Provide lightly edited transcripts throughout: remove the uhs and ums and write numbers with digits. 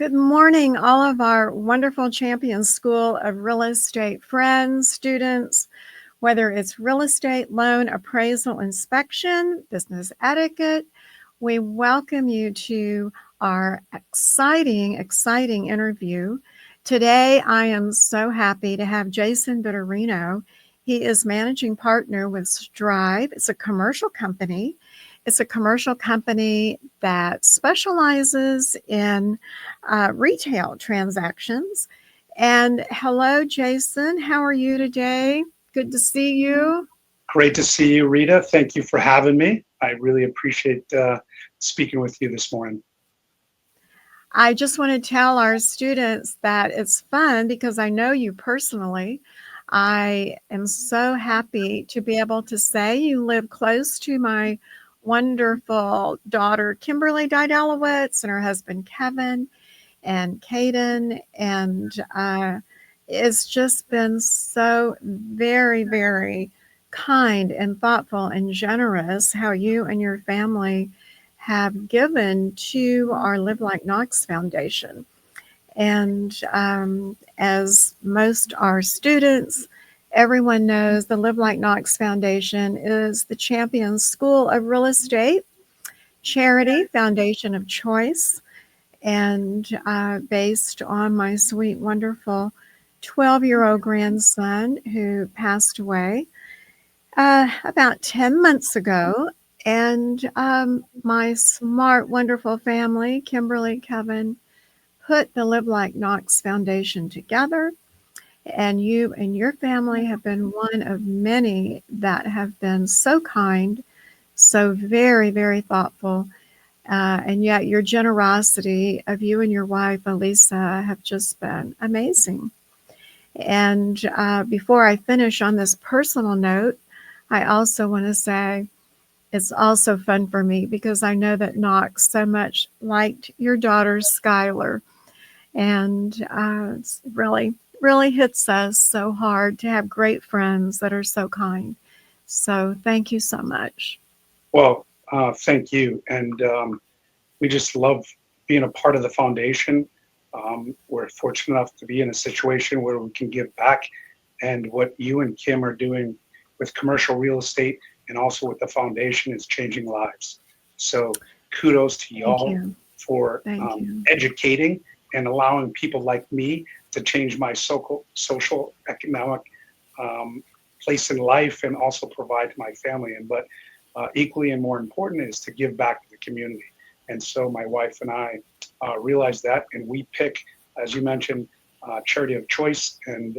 Good morning, all of our wonderful Champion School of Real Estate friends, students, whether it's real estate, loan, appraisal, inspection, business etiquette. We welcome you to our exciting interview. Today, I am so happy to have Jason Vitorino. He is managing partner with Strive. It's a commercial company. It's a commercial company that specializes in retail transactions. And hello, Jason. How are you today? Good to see you. Great to see you, Rita. Thank you for having me. I really appreciate speaking with you this morning. I just want to tell our students that it's fun because I know you personally. I am so happy to be able to say you live close to my wonderful daughter, Kimberly Didelowitz, and her husband, Kevin, and Caden. And it's just been so very kind and thoughtful and generous how you and your family have given to our Live Like Knox Foundation. And as most our students, everyone knows the Live Like Knox Foundation is the Champion School of Real Estate charity foundation of choice, and based on my sweet, wonderful 12-year-old grandson who passed away about 10 months ago. And my smart, wonderful family, Kimberly, Kevin, put the Live Like Knox Foundation together. And you and your family have been one of many that have been so kind, so very thoughtful. And yet your generosity of you and your wife, Elisa, have just been amazing. And before I finish on this personal note, I also want to say it's also fun for me because I know that Knox so much liked your daughter, Skylar. And it's really hits us so hard to have great friends that are so kind. So thank you so much. Well, thank you. And we just love being a part of the foundation. We're fortunate enough to be in a situation where we can give back. And what you and Kim are doing with commercial real estate and also with the foundation is changing lives. So kudos to y'all for educating and allowing people like me to change my social economic place in life and also provide to my family. But equally and more important is to give back to the community. And so my wife and I realized that, and we pick, as you mentioned, charity of choice, and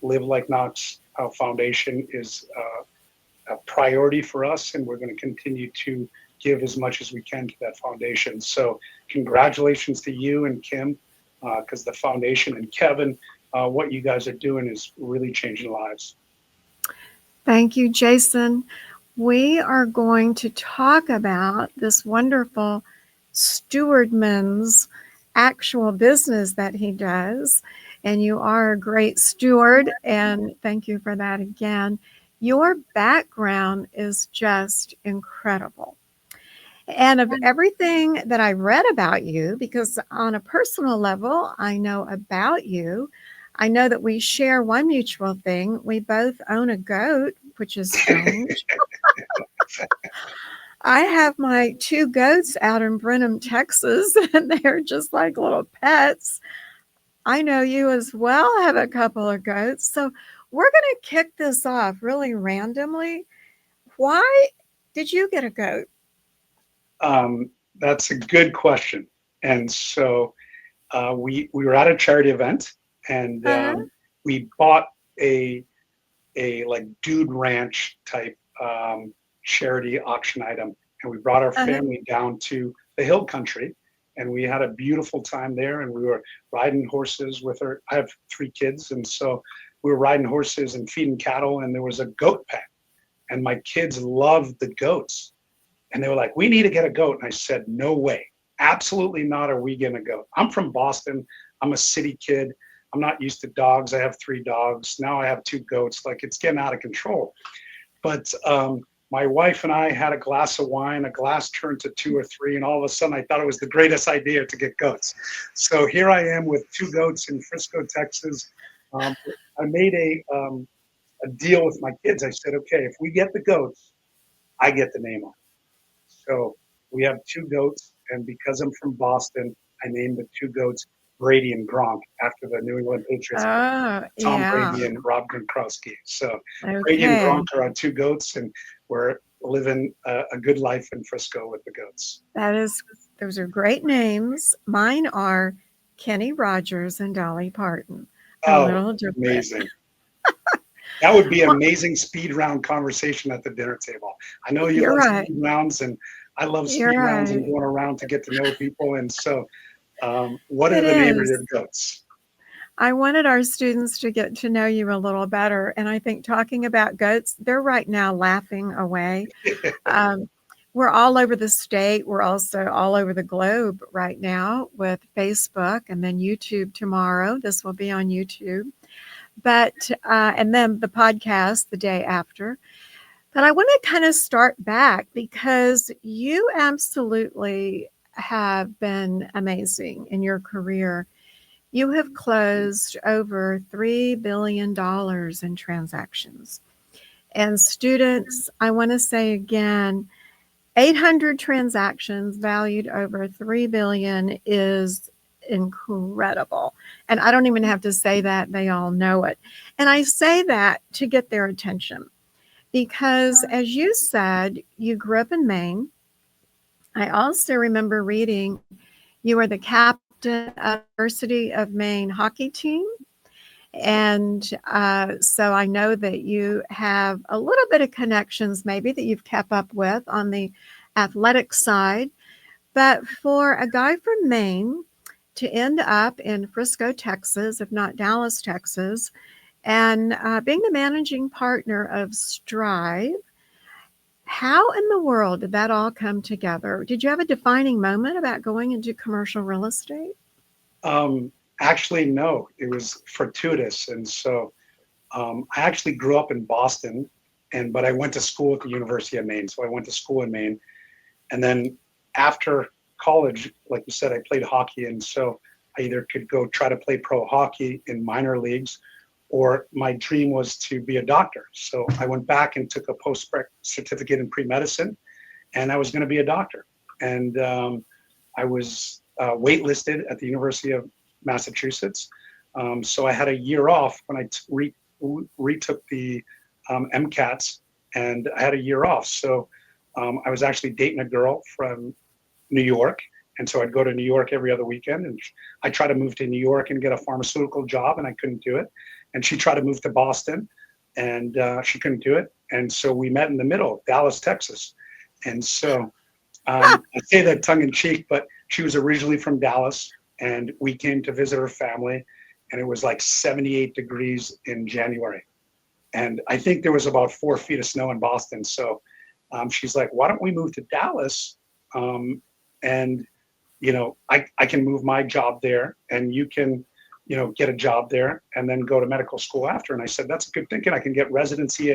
Live Like Knox Foundation is a priority for us, and we're going to continue to give as much as we can to that foundation. So congratulations to you and Kim, because the foundation, and Kevin, what you guys are doing is really changing lives. Thank you, Jason. We are going to talk about this wonderful stewardman's actual business that he does. And you are a great steward, and thank you for that again. Your background is just incredible. And of everything that I read about you, because on a personal level, I know about you, I know that we share one mutual thing. We both own a goat, which is strange. I have my 2 goats out in Brenham, Texas, and they're just like little pets. I know you as well have a couple of goats. So we're going to kick this off really randomly. Why did you get a goat? That's a good question. And so we were at a charity event, and we bought a like Dude Ranch type charity auction item, and we brought our family down to the hill country, and we had a beautiful time there, and we were riding horses with her. I have 3 kids, and so we were riding horses and feeding cattle, and there was a goat pen, and my kids loved the goats, and they were like, we need to get a goat. And I said, no way, absolutely not are we gonna go. I'm from Boston, I'm a city kid, I'm not used to dogs. I have 3 dogs, now I have 2 goats. Like, it's getting out of control. But my wife and I had a glass of wine, a glass turned to two or three, and all of a sudden I thought it was the greatest idea to get goats. So here I am with two goats in Frisco, Texas. Um, I made a deal with my kids. I said, okay, if we get the goats, I get the name on it. So we have two goats, and because I'm from Boston, I named the two goats Brady and Gronk after the New England Patriots, Oh, Tom yeah. Brady and Rob Gronkowski. So Brady and Okay. Gronk are our two goats, and we're living a good life in Frisco with the goats. That is, those are great names. Mine are Kenny Rogers and Dolly Parton. A Oh, little different. amazing. That would be an Well, amazing speed round conversation at the dinner table. I know you you're love right. speed rounds, and I love You're speed rounds and right. going around to get to know people. And so, what are It the name of is. your goats? I wanted our students to get to know you a little better. And I think talking about goats, they're right now laughing away. Um, we're all over the state. We're also all over the globe right now with Facebook and then YouTube tomorrow. This will be on YouTube. And then the podcast the day after. But I want to kind of start back because you absolutely have been amazing in your career. You have closed over $3 billion in transactions. And students, I want to say again, 800 transactions valued over 3 billion is incredible. And I don't even have to say that, they all know it. And I say that to get their attention because as you said, you grew up in Maine. I also remember reading you were the captain of the University of Maine hockey team. And so I know that you have a little bit of connections, maybe that you've kept up with on the athletic side. But for a guy from Maine to end up in Frisco, Texas, if not Dallas, Texas, and being the managing partner of Strive, how in the world did that all come together? Did you have a defining moment about going into commercial real estate? Um, Actually, no, it was fortuitous. And so I actually grew up in Boston, but I went to school at the University of Maine. So I went to school in Maine. And then after college, like you said, I played hockey. And so I either could go try to play pro hockey in minor leagues, or my dream was to be a doctor. So I went back and took a post certificate in pre-medicine, and I was going to be a doctor. And I was waitlisted at the University of Massachusetts. So I had a year off when I retook the MCATs, and I had a year off. So I was actually dating a girl from New York. And so I'd go to New York every other weekend. And I tried to move to New York and get a pharmaceutical job, and I couldn't do it. And she tried to move to Boston, and she couldn't do it. And so we met in the middle, Dallas, Texas. And so I say that tongue in cheek, but she was originally from Dallas, and we came to visit her family, and it was like 78 degrees in January. And I think there was about 4 feet of snow in Boston. So she's like, why don't we move to Dallas? And, I can move my job there, and you can, get a job there and then go to medical school after. And I said, that's a good thinking. I can get residency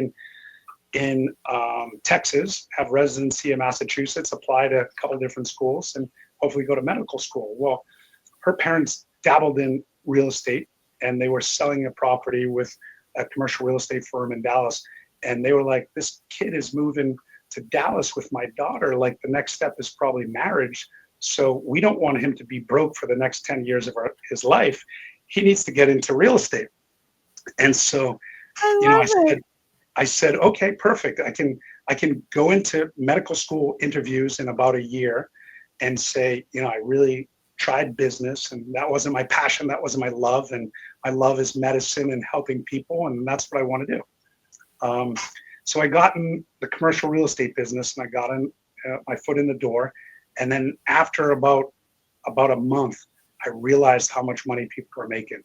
in Texas, have residency in Massachusetts, apply to a couple different schools, and hopefully go to medical school. Well, her parents dabbled in real estate, and they were selling a property with a commercial real estate firm in Dallas. And they were like, this kid is moving to Dallas with my daughter. Like, the next step is probably marriage. So we don't want him to be broke for the next 10 years of his life. He needs to get into real estate. And so, I you know, love it. I said, okay, perfect. I can go into medical school interviews in about a year and say, I really tried business, and that wasn't my passion. That wasn't my love. And my love is medicine and helping people. And that's what I want to do. So I got in the commercial real estate business, and I got in my foot in the door. And then after about a month, I realized how much money people were making.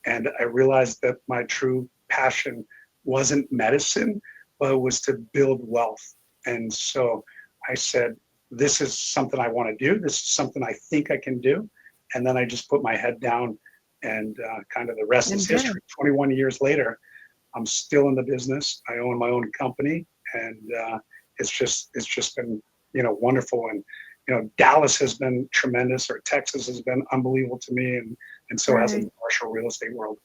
And I realized that my true passion wasn't medicine, but it was to build wealth. And so I said, this is something I want to do. This is something I think I can do. And then I just put my head down, and kind of the rest And is did. history. 21 years later, I'm still in the business. I own my own company, and it's just been, wonderful. And Dallas has been tremendous, or Texas has been unbelievable to me, and so has the Right. commercial real estate world.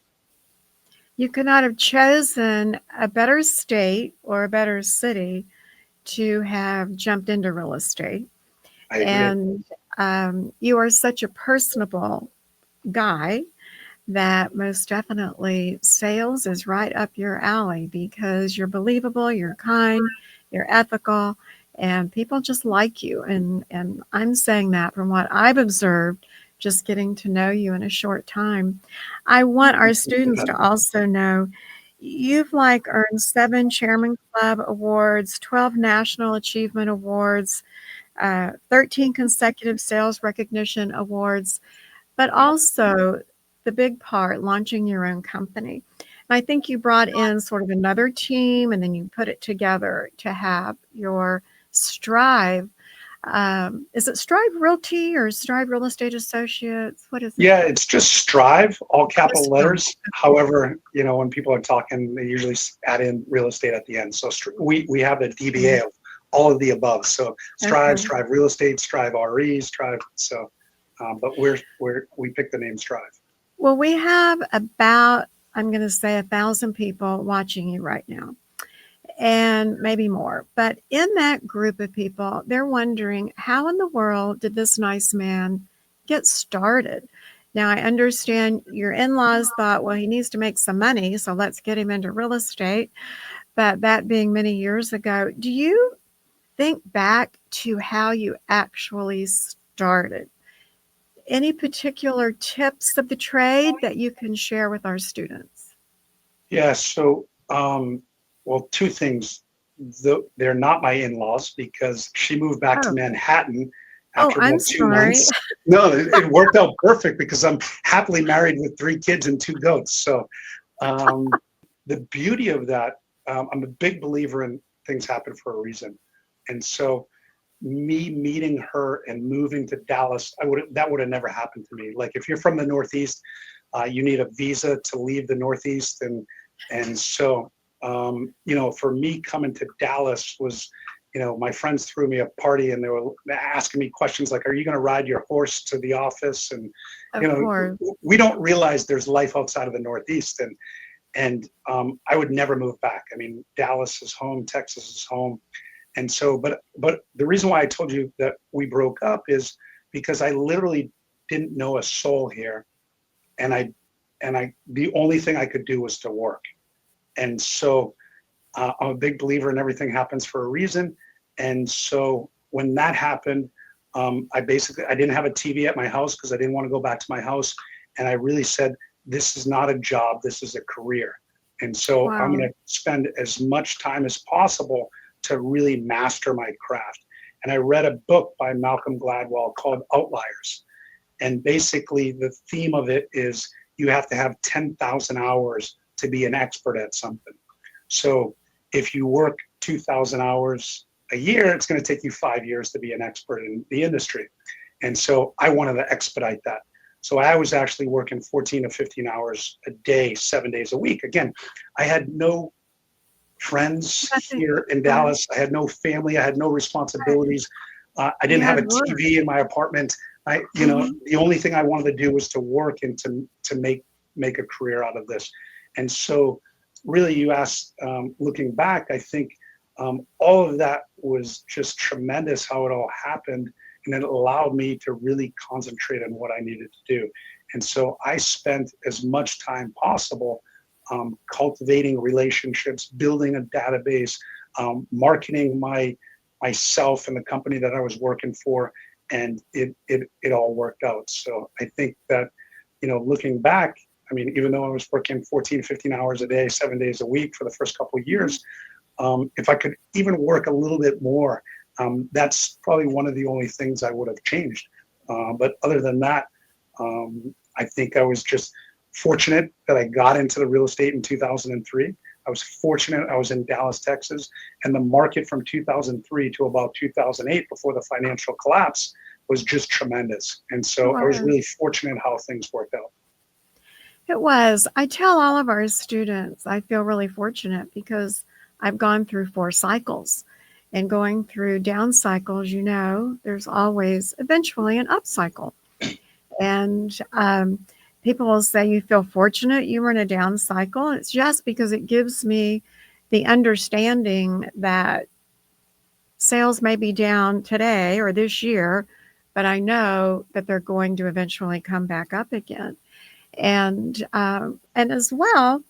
You could not have chosen a better state or a better city to have jumped into real estate. I agree. And you are such a personable guy that most definitely sales is right up your alley because you're believable, you're kind, you're ethical, and people just like you. And I'm saying that from what I've observed, just getting to know you in a short time. I want our students to also know you've like earned 7 Chairman Club awards, 12 National Achievement Awards, 13 consecutive sales recognition awards, but also the big part, launching your own company. And I think you brought in sort of another team and then you put it together to have your Strive. Is it Strive Realty or Strive Real Estate Associates? What is it? Yeah, it's just Strive, all Just capital Strive. letters. However, when people are talking, they usually add in real estate at the end. So we have a DBA Okay. of all of the above. So Strive, Okay. Strive Real Estate, Strive RE, Strive. So, but we picked the name Strive. Well, we have about, I'm going to say, 1,000 people watching you right now, and maybe more. But in that group of people, they're wondering how in the world did this nice man get started? Now, I understand your in laws thought, well, he needs to make some money, so let's get him into real estate. But that being many years ago, do you think back to how you actually started? Any particular tips of the trade that you can share with our students? Yeah. So, well, two things. They're not my in-laws because she moved back to Oh, Manhattan oh, after I'm about two sorry. months. No, it worked out perfect because I'm happily married with 3 kids and 2 goats. So, um, the beauty of that, I'm a big believer in things happen for a reason. And so me meeting her and moving to Dallas, that would have never happened to me. Like if you're from the Northeast, you need a visa to leave the Northeast, and so for me coming to Dallas was, my friends threw me a party and they were asking me questions like, "Are you going to ride your horse to the office?" And Of course. we don't realize there's life outside of the Northeast, and I would never move back. I mean, Dallas is home, Texas is home, and so, but the reason why I told you that we broke up is because I literally didn't know a soul here, and I the only thing I could do was to work. And so I'm a big believer in everything happens for a reason. And so when that happened, I didn't have a TV at my house because I didn't want to go back to my house, and I really said, this is not a job, this is a career. And so I'm going Wow. to spend as much time as possible to really master my craft. And I read a book by Malcolm Gladwell called Outliers. And basically, the theme of it is you have to have 10,000 hours to be an expert at something. So if you work 2,000 hours a year, it's going to take you 5 years to be an expert in the industry. And so I wanted to expedite that. So I was actually working 14 to 15 hours a day, 7 days a week. Again, I had no friends Nothing. here in Right. Dallas. I had no family. I had no Right. responsibilities. I You didn't have had a work. TV in my apartment. Hmm. The only thing I wanted to do was to work and to make a career out of this. And so, really, you asked, looking back, I think all of that was just tremendous how it all happened, and it allowed me to really concentrate on what I needed to do. And so I spent as much time possible cultivating relationships, building a database, marketing myself and the company that I was working for, and it all worked out. So I think that, looking back, I mean, even though I was working 14, 15 hours a day, 7 days a week for the first couple of Hmm. years, if I could even work a little bit more, that's probably one of the only things I would have changed. But other than that, I think I was just fortunate that I got into the real estate in 2003. I was fortunate I was in Dallas, Texas, and the market from 2003 to about 2008, before the financial collapse, was just tremendous. And It so I was was. really fortunate how things worked out. It was. I tell all of our students I feel really fortunate because I've gone through 4 cycles. And going through down cycles, there's always eventually an up cycle. And people will say you feel fortunate you were in a down cycle. It's just because it gives me the understanding that sales may be down today or this year, but I know that they're going to eventually come back up again. And as well,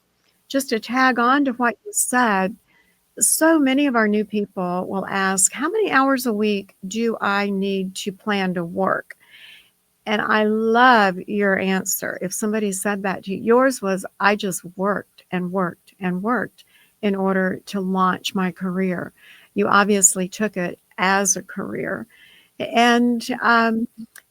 just to tag on to what you said, so many of our new people will ask, how many hours a week do I need to plan to work? And I love your answer. If somebody said that to you, yours was, I just worked and worked and worked in order to launch my career. You obviously took it as a career. And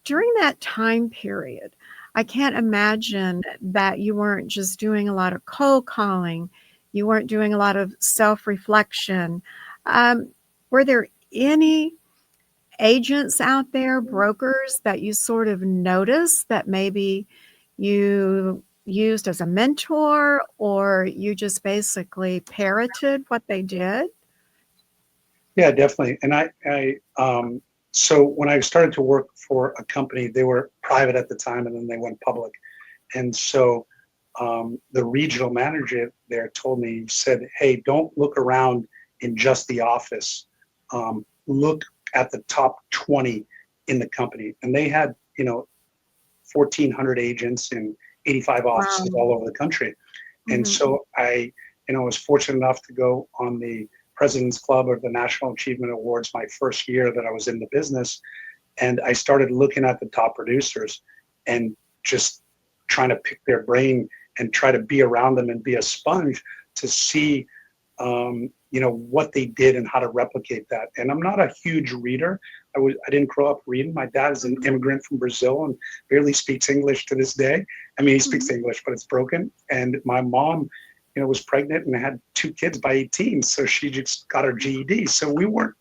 during that time period, I can't imagine that you weren't just doing a lot of cold calling, you weren't doing a lot of self reflection. Um, were there any agents out there, brokers that you sort of noticed that maybe you used as a mentor, or you just basically parroted what they did? Yeah, definitely. And so when I started to work for a company, they were private at the time, and then they went public. And so the regional manager there told me, he said, "Hey, don't look around in just the office. Look at the top 20 in the company." And they had, 1,400 agents in 85 offices Wow. all over the country. And Hmm. so I, was fortunate enough to go on the President's Club or the National Achievement Awards my first year that I was in the business. And I started looking at the top producers and just trying to pick their brain and try to be around them and be a sponge to see what they did and how to replicate that. And I'm not a huge reader. I didn't grow up reading. My dad is an Hmm. immigrant from Brazil and barely speaks English to this day. I mean, he speaks Hmm. English, but it's broken. And my mom, was pregnant and had two kids by 18, so she just got her GED. So we weren't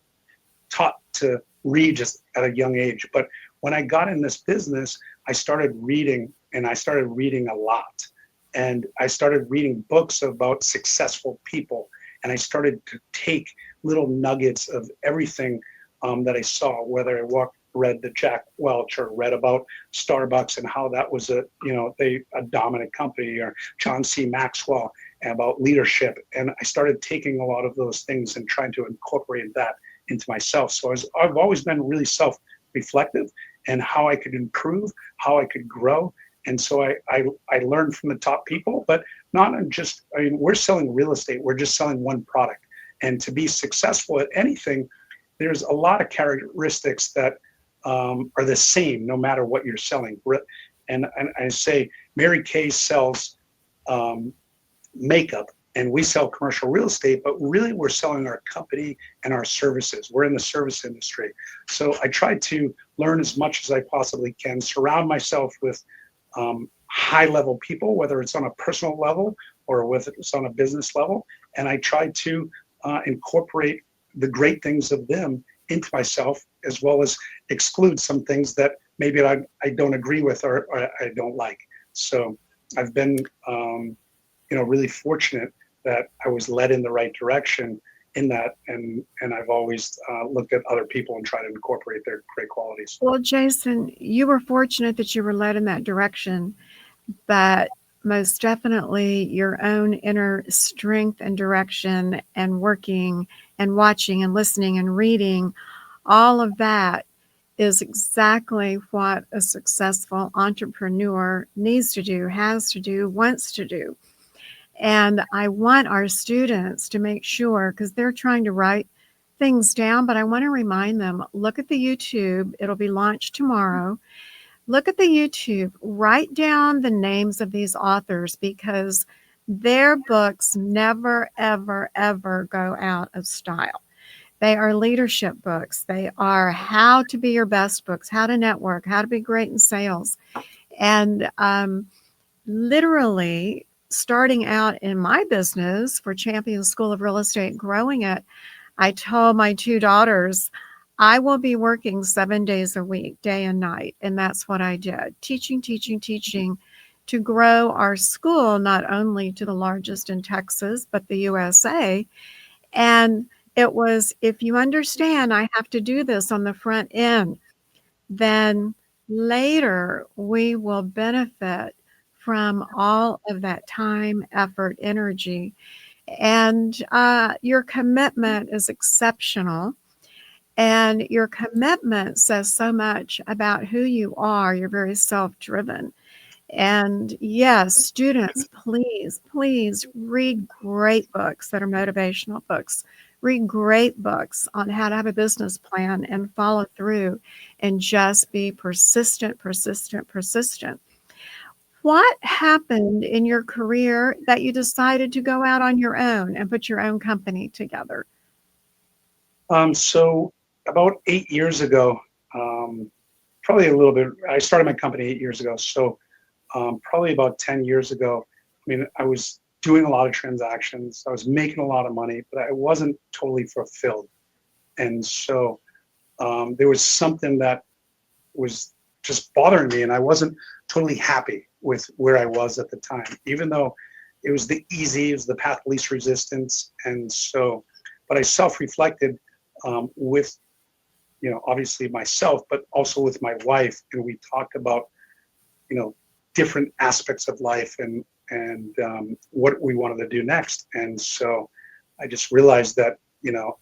taught to read just at a young age. But when I got in this business, I started reading, and I started reading a lot. And I started reading books about successful people. And I started to take little nuggets of everything that I saw, whether read the Jack Welch or read about Starbucks and how that was a dominant company, or John C. Maxwell and about leadership. And I started taking a lot of those things and trying to incorporate that into myself. So I've always been really self-reflective and how I could improve, how I could grow. And so I learned from the top people, but not just, we're selling real estate. We're just selling one product. And to be successful at anything, there's a lot of characteristics that are the same no matter what you're selling. And I say Mary Kay sells um, makeup, and we sell commercial real estate, but really we're selling our company and our services. We're in the service industry. So I try to learn as much as I possibly can, surround myself with high level people, whether it's on a personal level or whether it's on a business level. And I try to incorporate the great things of them into myself, as well as exclude some things that maybe I don't agree with, or I don't like. So I've been really fortunate that I was led in the right direction in that, and I've always looked at other people and try to incorporate their great qualities. Well, Jason, you were fortunate that you were led in that direction, but most definitely your own inner strength and direction and working and watching and listening and reading, all of that is exactly what a successful entrepreneur needs to do, has to do, wants to do. And I want our students to make sure, because they're trying to write things down, but I want to remind them, look at the YouTube. It'll be launched tomorrow. Look at the YouTube, write down the names of these authors, because their books never, ever, ever go out of style. They are leadership books. They are how to be your best books, how to network, how to be great in sales. And literally, starting out in my business for Champion School of Real Estate, growing it, I told my two daughters, I will be working 7 days a week, day and night. And that's what I did, teaching, teaching, teaching, to grow our school not only to the largest in Texas, but the USA. And It was, if you understand I have to do this on the front end, then later we will benefit from all of that time, effort, energy. And your commitment is exceptional. And your commitment says so much about who you are. You're very self driven. And yes, students, please, please read great books that are motivational books. Read great books on how to have a business plan and follow through and just be persistent, persistent, persistent. What happened in your career that you decided to go out on your own and put your own company together? So about 8 years ago, um, probably a little bit, I started my company 8 years ago. So probably about 10 years ago, I mean, I was doing a lot of transactions. I was making a lot of money, but I wasn't totally fulfilled. And so there was something that was just bothering me, and I wasn't totally happy with where I was at the time, even though it was the path of least resistance. And so, but I self-reflected with, obviously myself, but also with my wife, and we talked about, you know, different aspects of life and what we wanted to do next. And so I just realized that,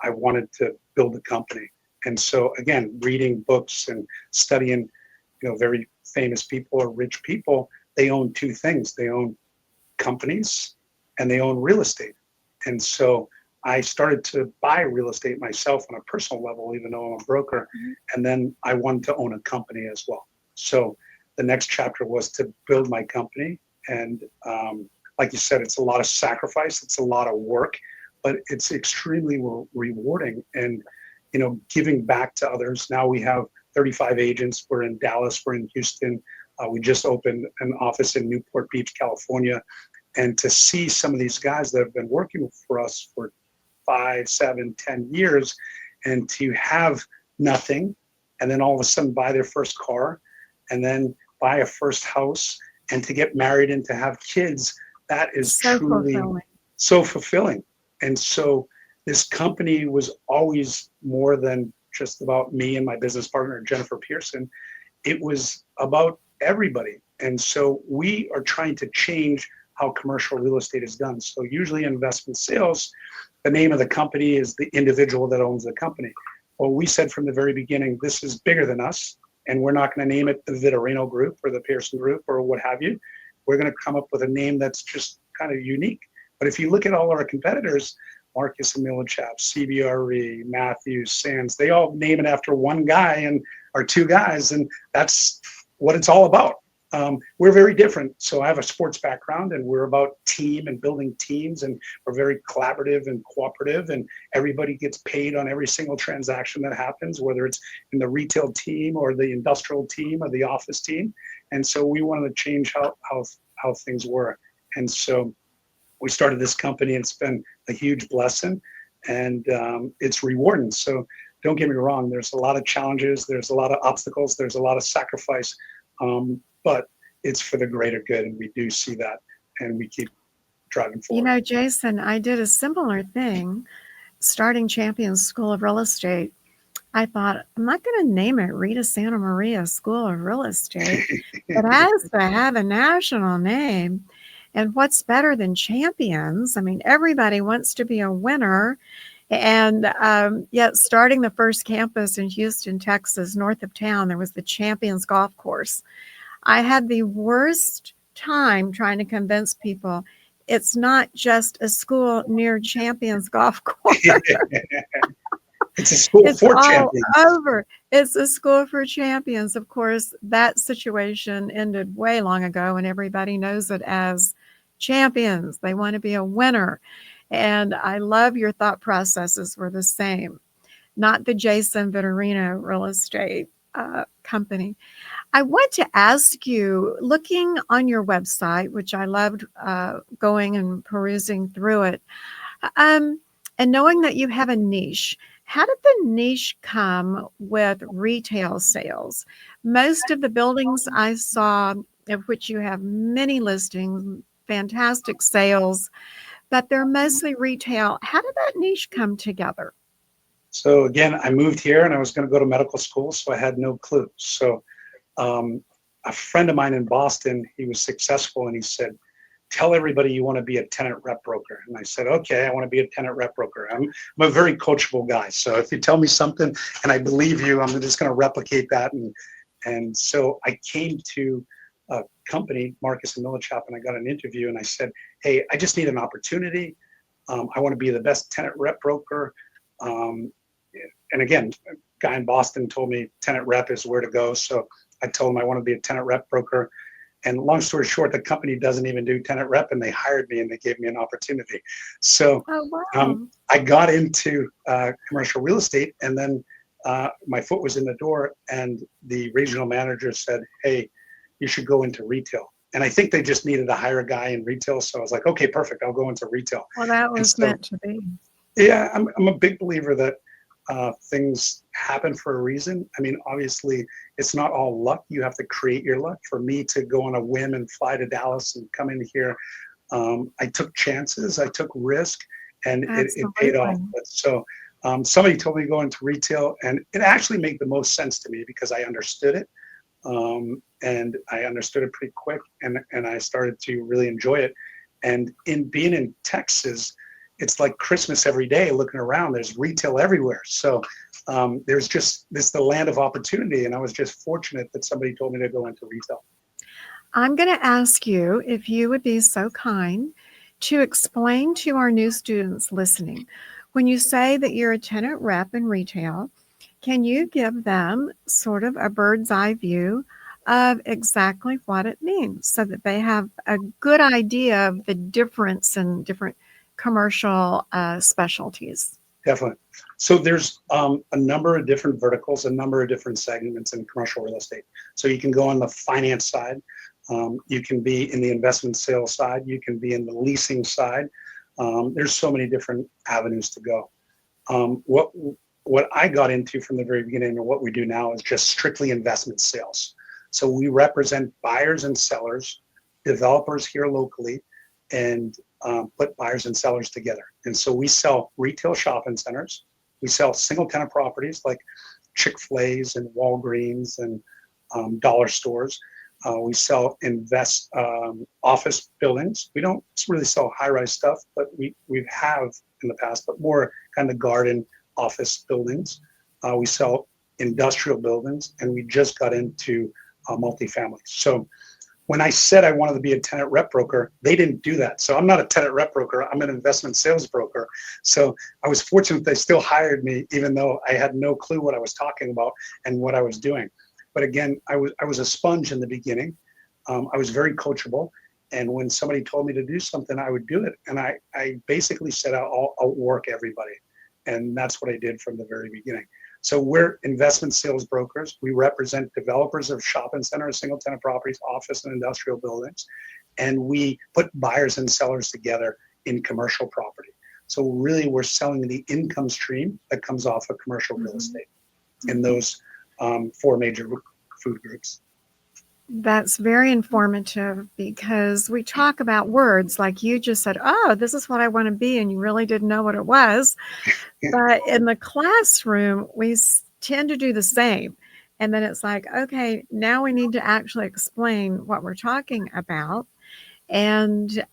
I wanted to build a company. And so again, reading books and studying, very famous people or rich people, they own two things. They own companies and they own real estate. And so I started to buy real estate myself on a personal level, even though I'm a broker. Mhm. And then I wanted to own a company as well. So the next chapter was to build my company. And like you said, it's a lot of sacrifice, it's a lot of work, but it's extremely rewarding. And giving back to others. Now we have 35 agents. We're in Dallas. We're in Houston. We just opened an office in Newport Beach, California. And to see some of these guys that have been working for us for 5, 7, 10 years, and to have nothing, and then all of a sudden buy their first car, and then buy a first house, and to get married and to have kids, that is So truly fulfilling. so fulfilling. And so this company was always more than just about me and my business partner, Jennifer Pearson. It was about everybody. And so we are trying to change how commercial real estate is done. So usually in investment sales, the name of the company is the individual that owns the company. Well, we said from the very beginning, this is bigger than us, and we're not going to name it the Vitorino Group or the Pearson Group or what have you. We're going to come up with a name that's just kind of unique. But if you look at all our competitors, Marcus and Millichap, CBRE, Matthews, Sands, they all name it after one guy and or two guys, and that's what it's all about. We're very different. So I have a sports background, and we're about team and building teams, and we're very collaborative and cooperative, and everybody gets paid on every single transaction that happens, whether it's in the retail team or the industrial team or the office team. And so we wanted to change how things were. And so we started this company, and it's been a huge blessing, and it's rewarding. So don't get me wrong, there's a lot of challenges, there's a lot of obstacles, there's a lot of sacrifice, but it's for the greater good, and we do see that, and we keep driving You forward. know, Jason, I did a similar thing starting Champions School of Real Estate. I thought, I'm not going to name it Rita Santamaria School of Real Estate. It has to have a national name. And what's better than champions? I mean, everybody wants to be a winner. And yet, starting the first campus in Houston, Texas, north of town, there was the Champions Golf Course. I had the worst time trying to convince people it's not just a school near Champions Golf Course. It's a school It's for all champions. over. It's a school for champions. Of course, that situation ended way long ago, and everybody knows it as champions. They want to be a winner. And I love your thought processes were the same, not the Jason Vitorino real estate company. I want to ask you, looking on your website, which I loved going and perusing through it, um, and knowing that you have a niche, how did the niche come with retail sales? Most of the buildings I saw, of which you have many listings, fantastic sales, but they're mostly retail. How did that niche come together? So again, I moved here and I was going to go to medical school, so I had no clue. So um, a friend of mine in Boston, he was successful, and he said, "Tell everybody you want to be a tenant rep broker." And I said, "Okay, I want to be a tenant rep broker." I'm a very coachable guy, so if you tell me something and I believe you, I'm just going to replicate that. And so I came to a company, Marcus and Millichap, and I got an interview, and I said, "Hey, I just need an opportunity. I want to be the best tenant rep broker." Um, and again, a guy in Boston told me tenant rep is where to go. So I told him I want to be a tenant rep broker. And long story short, the company doesn't even do tenant rep, and they hired me and they gave me an opportunity. So Oh, wow. I got into commercial real estate, and then my foot was in the door, and the regional manager said, "Hey, you should go into retail." And I think they just needed to hire a guy in retail. So I was like, "Okay, perfect. I'll go into retail." Well, that And was so, meant to be. yeah, I'm a big believer that things happen for a reason. I mean, obviously, it's not all luck. You have to create your luck. For me to go on a whim and fly to Dallas and come in here, I took chances, I took risk, and it paid off. Absolutely. But so somebody told me to go into retail, and it actually made the most sense to me because I understood it. And I understood it pretty quick, and I started to really enjoy it. And in being in Texas, it's like Christmas every day. Looking around, there's retail everywhere. So there's just this the land of opportunity, and I was just fortunate that somebody told me to go into retail. I'm going to ask you if you would be so kind to explain to our new students listening. When you say that you're a tenant rep in retail, can you give them sort of a bird's eye view of exactly what it means so that they have a good idea of the difference in different commercial specialties? Definitely. So there's a number of different verticals, a number of different segments in commercial real estate. So you can go on the finance side, you can be in the investment sales side, you can be in the leasing side. There's so many different avenues to go. What I got into from the very beginning and what we do now is just strictly investment sales. So we represent buyers and sellers, developers here locally, and put buyers and sellers together. And so we sell retail shopping centers. We sell single tenant properties like Chick-fil-A's and Walgreens and dollar stores. We sell office buildings. We don't really sell high-rise stuff, but we have in the past, but more kind of garden office buildings. We sell industrial buildings, and we just got into multifamily. So when I said I wanted to be a tenant rep broker, they didn't do that. So I'm not a tenant rep broker. I'm an investment sales broker. So I was fortunate they still hired me, even though I had no clue what I was talking about and what I was doing. But again, I was a sponge in the beginning. I was very coachable. And when somebody told me to do something, I would do it. And I basically said, I'll outwork everybody. And that's what I did from the very beginning. So we're investment sales brokers. We represent developers of shopping centers, single tenant properties, office and industrial buildings. And we put buyers and sellers together in commercial property. So really we're selling the income stream that comes off of commercial real Mhm. estate in those four major food groups. That's very informative because we talk about words like you just said, oh, this is what I want to be, and you really didn't know what it was. Yeah, But in the classroom, we tend to do the same. And then it's like, okay, now we need to actually explain what we're talking about. And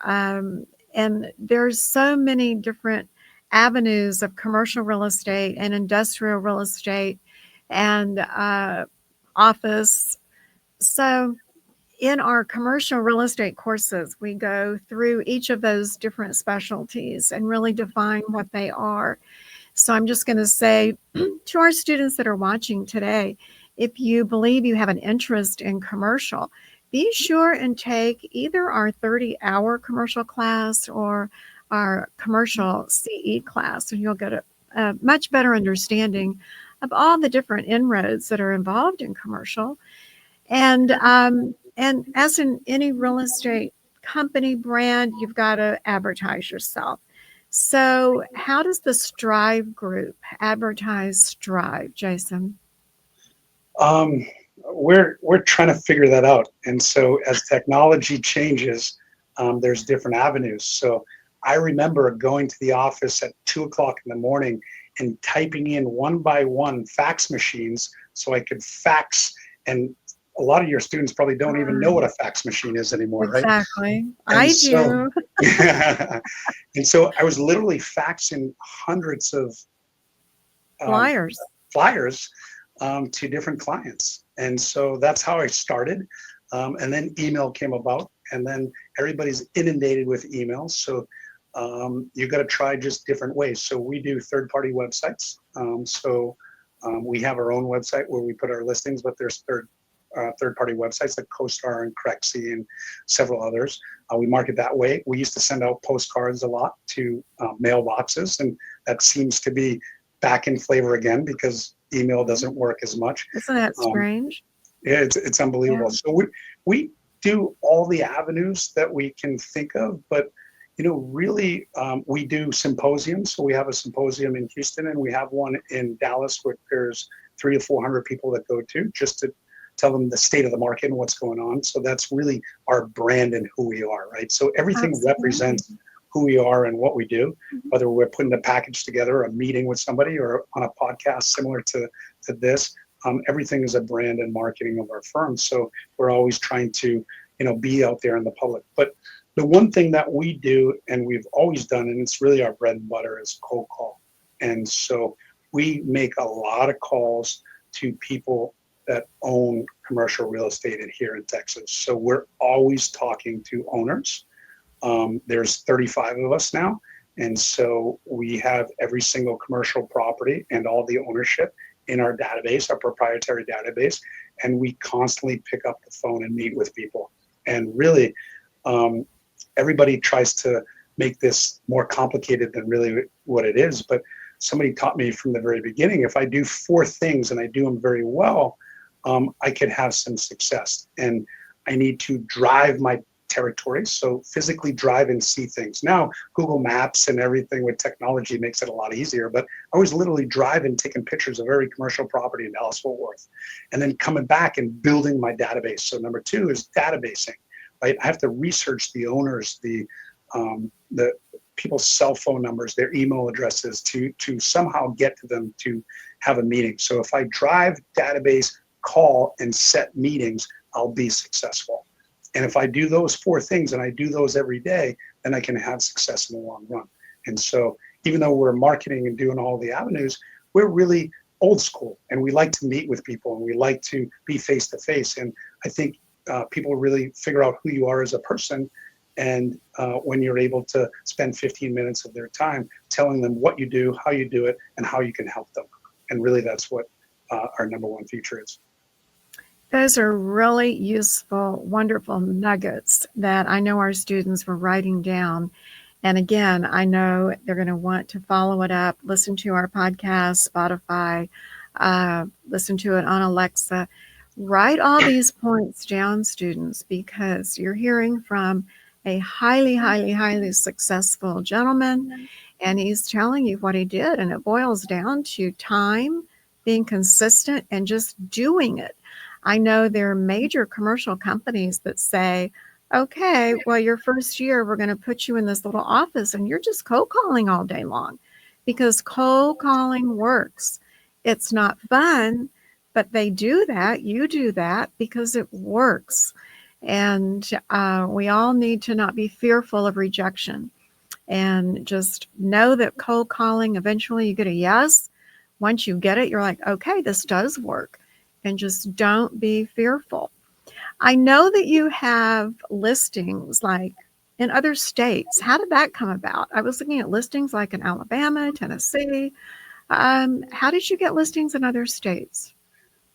there's so many different avenues of commercial real estate and industrial real estate and office. So in our commercial real estate courses, we go through each of those different specialties and really define what they are. So I'm just going to say to our students that are watching today, if you believe you have an interest in commercial, be sure and take either our 30-hour commercial class or our commercial CE class, and you'll get a much better understanding of all the different inroads that are involved in commercial. And as in any real estate company brand, you've got to advertise yourself. So, how does the Strive group advertise Strive, Jason? um, we're trying to figure that out. And so as technology changes, there's different avenues. So I remember going to the office at 2 o'clock in the morning and typing in one by one fax machines so I could fax. And a lot of your students probably don't even know what a fax machine is anymore, right? Exactly. And I so, do. and so I was literally faxing hundreds of um, Flyers. flyers to different clients. And so that's how I started. And then email came about, and then everybody's inundated with emails. So you got to try just different ways. So we do third-party websites. We have our own website where we put our listings, but there's third-party websites like CoStar and Crexy and several others. We market that way. We used to send out postcards a lot to mailboxes, and that seems to be back in flavor again because email doesn't work as much. Isn't that Um, strange? yeah, it's unbelievable. Yeah. So we do all the avenues that we can think of, but really, we do symposiums. So we have a symposium in Houston, and we have one in Dallas, where there's 300 to 400 people that go to just to tell them the state of the market and what's going on. So that's really our brand and who we are, right? So everything Absolutely. represents who we are and what we do, whether we're putting a package together, a meeting with somebody, or on a podcast similar to this. Everything is a brand and marketing of our firm. So we're always trying to, be out there in the public. But the one thing that we do, and we've always done, and it's really our bread and butter, is cold call. And so we make a lot of calls to people that own commercial real estate here in Texas. So we're always talking to owners. There's 35 of us now. And so we have every single commercial property and all the ownership in our database, our proprietary database. And we constantly pick up the phone and meet with people. And really, everybody tries to make this more complicated than really what it is. But somebody taught me from the very beginning, if I do 4 things and I do them very well, I could have some success. And I need to drive my territory. So physically drive and see things. Now, Google Maps and everything with technology makes it a lot easier, but I was literally driving, taking pictures of every commercial property in Dallas-Fort Worth, and then coming back and building my database. So number 2 is databasing, right? I have to research the owners, the people's cell phone numbers, their email addresses to somehow get to them to have a meeting. So if I drive, database, call, and set meetings, I'll be successful. And if I do those 4 things and I do those every day, then I can have success in the long run. And so even though we're marketing and doing all the avenues, we're really old school, and we like to meet with people, and we like to be face to face. And I think people really figure out who you are as a person. And when you're able to spend 15 minutes of their time telling them what you do, how you do it, and how you can help them. And really that's what our number 1 feature is. Those are really useful, wonderful nuggets that I know our students were writing down. And again, I know they're going to want to follow it up, listen to our podcast, Spotify, listen to it on Alexa. Write all these points down, students, because you're hearing from a highly, highly, highly successful gentleman, and he's telling you what he did. And it boils down to time, being consistent, and just doing it. I know there are major commercial companies that say, okay, well, your first year, we're going to put you in this little office and you're just cold calling all day long, because cold calling works. It's not fun, but they do that. You do that because it works. And we all need to not be fearful of rejection, and just know that cold calling, eventually you get a yes. Once you get it, you're like, okay, this does work. And just don't be fearful. I know that you have listings like in other states. How did that come about? I was looking at listings like in Alabama, Tennessee. How did you get listings in other states?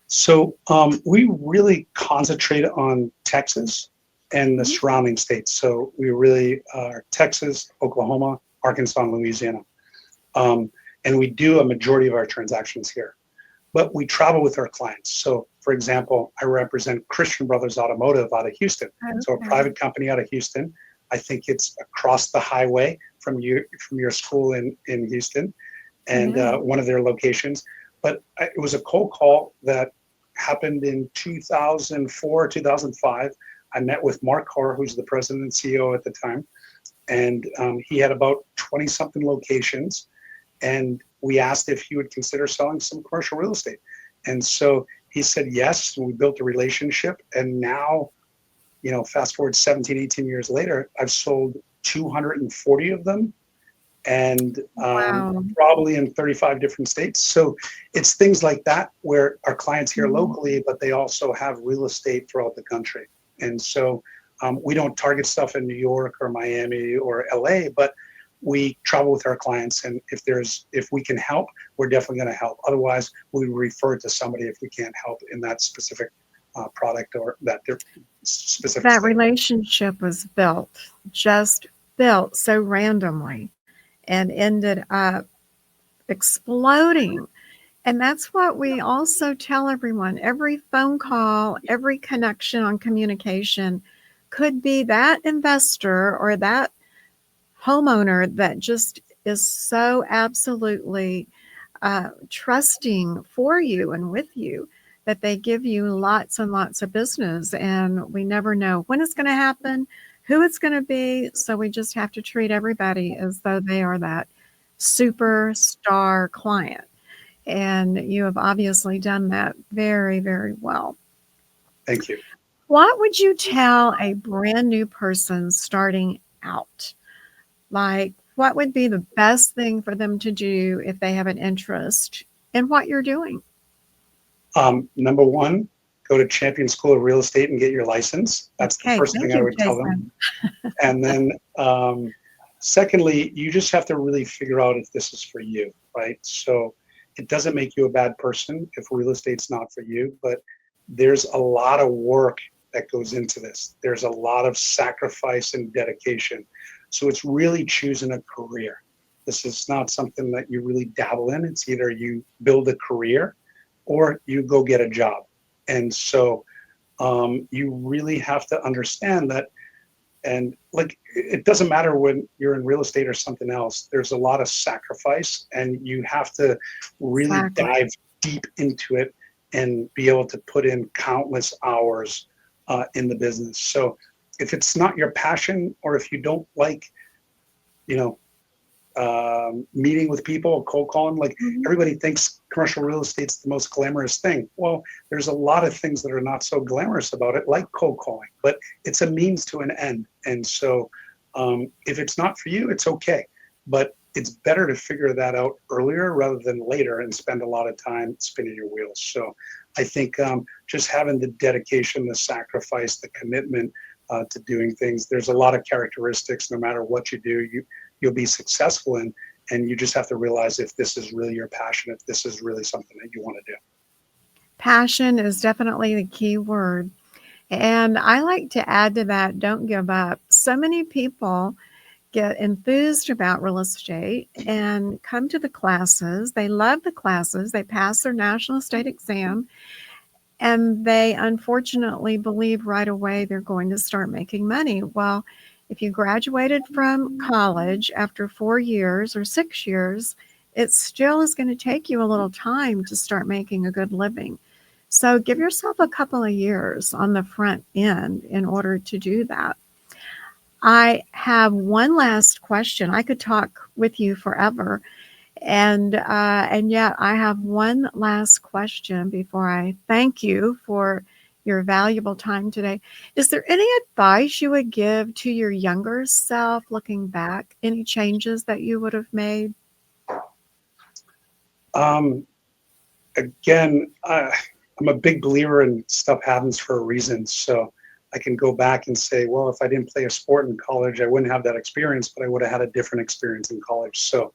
So we really concentrate on Texas and the Mhm. surrounding states. So we really are Texas, Oklahoma, Arkansas, and Louisiana. And we do a majority of our transactions here. But we travel with our clients. So, for example, I represent Christian Brothers Automotive out of Houston. So a Okay. private company out of Houston. I think it's across the highway from your school in Houston, and Yeah. one of their locations. But it was a cold call that happened in 2004, 2005. I met with Mark Carr, who's the president and CEO at the time. and he had about 20 something locations, and we asked if he would consider selling some commercial real estate. And so he said yes, and we built a relationship. And now, fast forward 17, 18 years later, I've sold 240 of them, and Wow. probably in 35 different states. So it's things like that where our clients here Mhm. locally, but they also have real estate throughout the country. And so we don't target stuff in New York or Miami or LA, but we travel with our clients. And if we can help, we're definitely going to help. Otherwise, we refer to somebody if we can't help in that specific product or that specific That state. relationship was just built so randomly and ended up exploding. And that's what we also tell everyone. Every phone call, every connection on communication could be that investor or that homeowner that just is so absolutely trusting for you and with you that they give you lots and lots of business. And we never know when it's going to happen, who it's going to be. So we just have to treat everybody as though they are that superstar client. And you have obviously done that very, very well. Thank you. What would you tell a brand new person starting out? Like, what would be the best thing for them to do if they have an interest in what you're doing? Number one, go to Champion School of Real Estate and get your license. That's the Okay, first thank thing I you, would tell them. Jason. And then, secondly, you just have to really figure out if this is for you, right? So it doesn't make you a bad person if real estate's not for you, but there's a lot of work that goes into this. There's a lot of sacrifice and dedication. So it's really choosing a career. This is not something that you really dabble in. It's either you build a career or you go get a job. And so you really have to understand that. And like, it doesn't matter when you're in real estate or something else, there's a lot of sacrifice, and you have to really Exactly. dive deep into it and be able to put in countless hours in the business. So if it's not your passion, or if you don't like, you know, meeting with people, cold calling. Like, Mhm. everybody thinks commercial real estate's the most glamorous thing. Well, there's a lot of things that are not so glamorous about it, like cold calling, but it's a means to an end. And so if it's not for you, it's okay. But it's better to figure that out earlier rather than later and spend a lot of time spinning your wheels. So I think just having the dedication, the sacrifice, the commitment to doing things, there's a lot of characteristics. No matter what you do, you'll be successful in, and you just have to realize if this is really your passion, if this is really something that you want to do. Passion is definitely the key word. And I like to add to that, don't give up. So many people get enthused about real estate and come to the classes. They love the classes. They pass their national state exam, and they unfortunately believe right away they're going to start making money. Well, if you graduated from college after 4 years or 6 years, it still is going to take you a little time to start making a good living. So give yourself a couple of years on the front end in order to do that. I have one last question. I could talk with you forever, and yet I have one last question before I thank you for your valuable time today. Is there any advice you would give to your younger self looking back? Any changes that you would have made? Um, Again, I'm a big believer in stuff happens for a reason. So I can go back and say, well, if I didn't play a sport in college, I wouldn't have that experience, but I would have had a different experience in college. So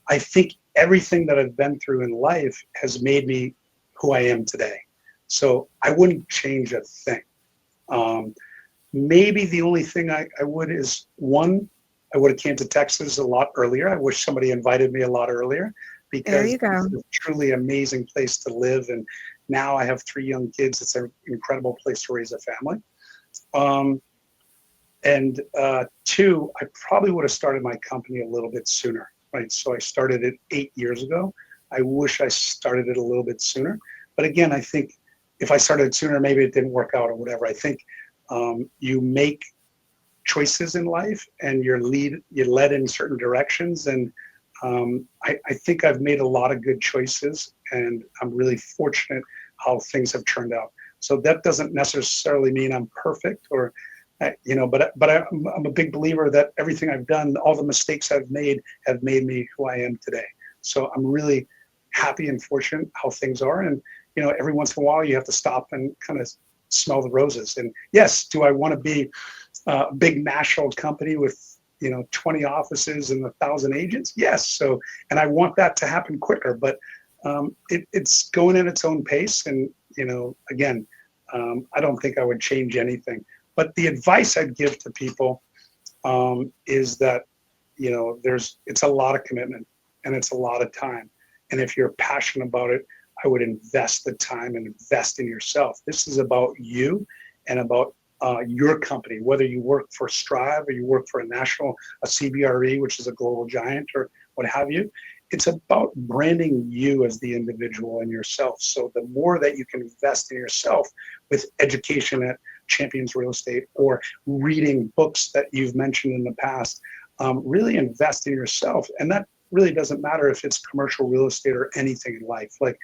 I think everything that I've been through in life has made me who I am today. So I wouldn't change a thing. Um, Maybe the only thing I would is, one, I would have came to Texas a lot earlier. I wish somebody invited me a lot earlier, There because you it's go. a truly amazing place to live. And now I have 3 young kids. It's an incredible place to raise a family. Um, and two, I probably would have started my company a little bit sooner, right? So I started it 8 years ago. I wish I started it a little bit sooner. But again, I think if I started it sooner, maybe it didn't work out or whatever. I think you make choices in life, and you're led in certain directions. And I think I've made a lot of good choices, and I'm really fortunate how things have turned out. So that doesn't necessarily mean I'm perfect, or but I'm a big believer that everything I've done, all the mistakes I've made, have made me who I am today. So I'm really happy and fortunate how things are. And every once in a while, you have to stop and kind of smell the roses. And yes, do I want to be a big national company with 20 offices and 1,000 agents? Yes. So, and I want that to happen quicker, but it's going at its own pace. And again, I don't think I would change anything. But the advice I'd give to people is that it's a lot of commitment, and it's a lot of time. And if you're passionate about it, I would invest the time and invest in yourself. This is about you and about your company, whether you work for Strive or you work for a CBRE, which is a global giant, or what have you. It's about branding you as the individual and yourself. So the more that you can invest in yourself with education at Champions Real Estate, or reading books that you've mentioned in the past, really invest in yourself. And that really doesn't matter if it's commercial real estate or anything in life. Like,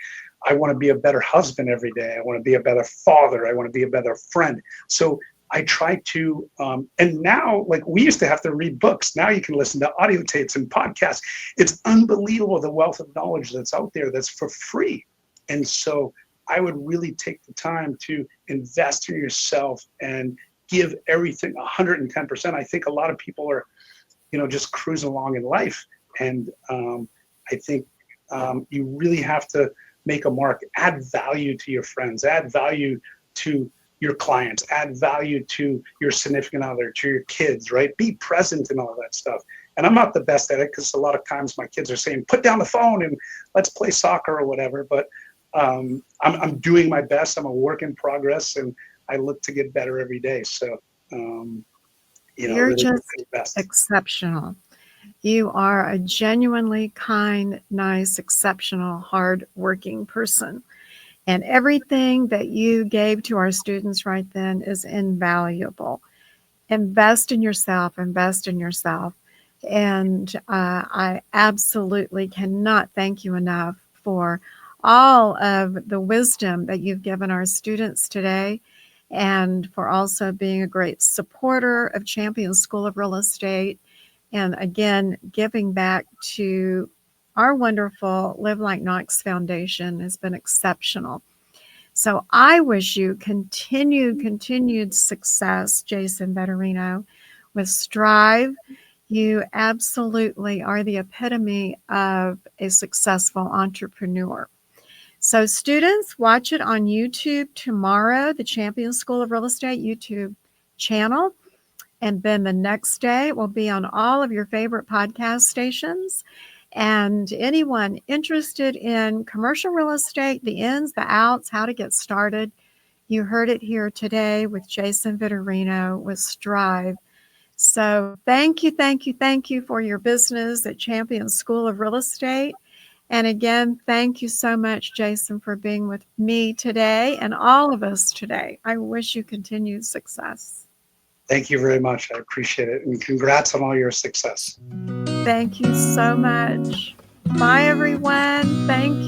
I want to be a better husband every day. I want to be a better father. I want to be a better friend. So I try to, and now, like, we used to have to read books. Now you can listen to audio tapes and podcasts. It's unbelievable, the wealth of knowledge that's out there that's for free. And so I would really take the time to invest in yourself and give everything 110%. I think a lot of people are, just cruising along in life. And I think you really have to make a mark, add value to your friends, add value to your clients, add value to your significant other, to your kids, right? Be present and all that stuff. And I'm not the best at it, because a lot of times my kids are saying, put down the phone and let's play soccer or whatever. But I'm doing my best. I'm a work in progress, and I look to get better every day. So, You're really just best. exceptional. You are a genuinely kind, nice, exceptional, hard-working person. And everything that you gave to our students right then is invaluable. Invest in yourself, invest in yourself. And I absolutely cannot thank you enough for all of the wisdom that you've given our students today, and for also being a great supporter of Champions School of Real Estate. And again, giving back to our wonderful Live Like Knox Foundation has been exceptional. So I wish you continued success, Jason Vitorino, with Strive. You absolutely are the epitome of a successful entrepreneur. So students, watch it on YouTube tomorrow, the Champions School of Real Estate YouTube channel. And then the next day it will be on all of your favorite podcast stations. And anyone interested in commercial real estate, the ins, the outs, how to get started, you heard it here today with Jason Vitorino with Strive. So thank you for your business at Champion School of Real Estate. And again, thank you so much, Jason, for being with me today and all of us today. I wish you continued success. Thank you very much. I appreciate it. And congrats on all your success. Thank you so much. Bye, everyone. Thank